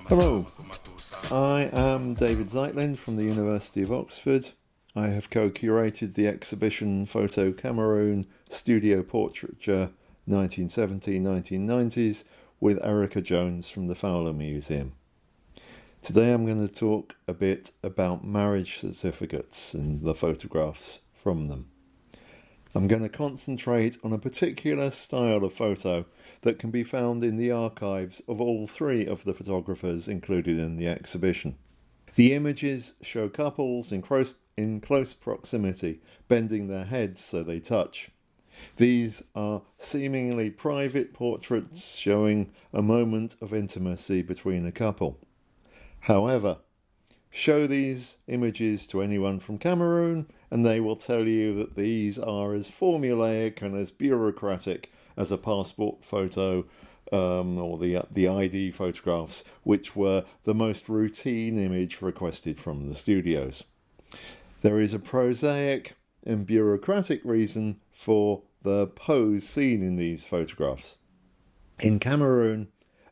Hello, I am David Zeitlin from the University of Oxford. I have co-curated the exhibition Photo Cameroon Studio Portraiture 1970-1990s with Erica Jones from the Fowler Museum. Today I'm going to talk a bit about marriage certificates and the photographs from them. I'm going to concentrate on a particular style of photo that can be found in the archives of all three of the photographers included in the exhibition. The images show couples in close proximity, bending their heads so they touch. These are seemingly private portraits showing a moment of intimacy between a couple. However, show these images to anyone from Cameroon and they will tell you that these are as formulaic and as bureaucratic as a passport photo or the ID photographs, which were the most routine image requested from the studios. There is a prosaic and bureaucratic reason for the pose seen in these photographs. In Cameroon,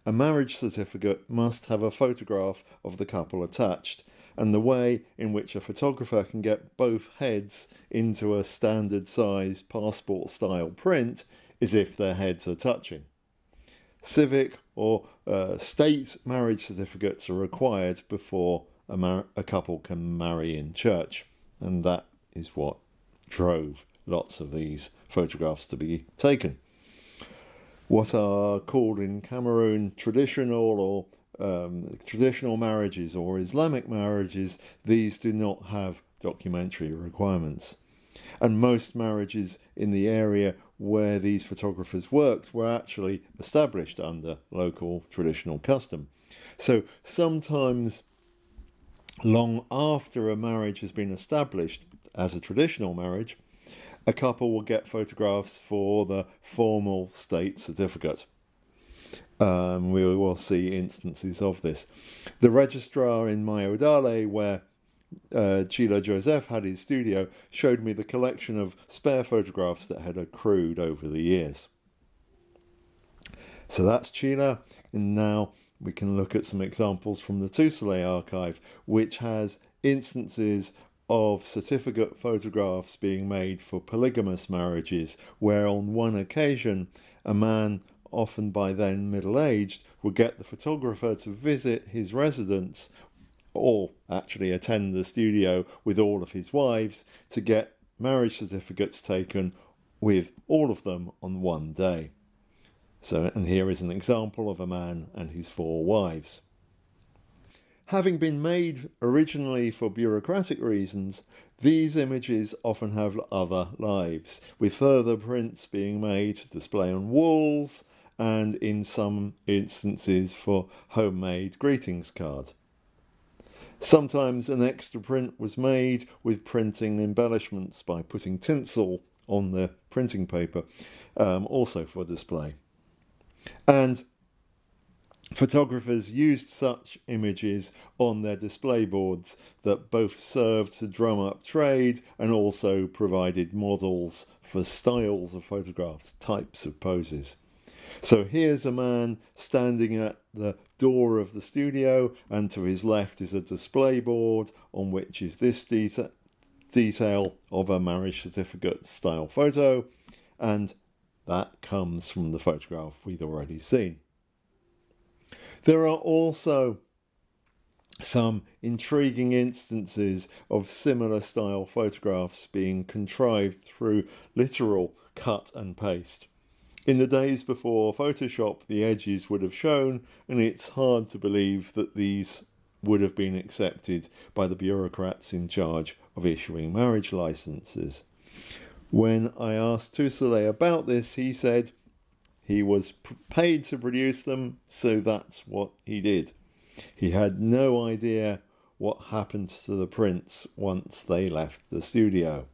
a marriage certificate must have a photograph of the couple attached, and the way in which a photographer can get both heads into a standard size passport style print is if their heads are touching. Civic or state marriage certificates are required before a couple can marry in church, and that is what drove lots of these photographs to be taken. What are called in Cameroon traditional marriages or Islamic marriages, these do not have documentary requirements. And most marriages in the area where these photographers worked were actually established under local traditional custom. So sometimes long after a marriage has been established as a traditional marriage, a couple will get photographs for the formal state certificate. We will see instances of this. The registrar in Mayodale, where Chila Joseph had his studio, showed me the collection of spare photographs that had accrued over the years. So that's Chila, and now we can look at some examples from the Tusile archive, which has instances of certificate photographs being made for polygamous marriages, where on one occasion a man, often by then middle-aged, would get the photographer to visit his residence or actually attend the studio with all of his wives to get marriage certificates taken with all of them on one day. So, and here is an example of a man and his 4 wives. Having been made originally for bureaucratic reasons, these images often have other lives, with further prints being made to display on walls and in some instances for homemade greetings card. Sometimes an extra print was made with printing embellishments by putting tinsel on the printing paper, also for display. And photographers used such images on their display boards that both served to drum up trade and also provided models for styles of photographs, types of poses. So here's a man standing at the door of the studio, and to his left is a display board on which is this detail of a marriage certificate style photo, and that comes from the photograph we'd already seen. There are also some intriguing instances of similar style photographs being contrived through literal cut and paste. In the days before Photoshop, the edges would have shown, and it's hard to believe that these would have been accepted by the bureaucrats in charge of issuing marriage licenses. When I asked Tusile about this, he said he was paid to produce them, so that's what he did. He had no idea what happened to the prints once they left the studio.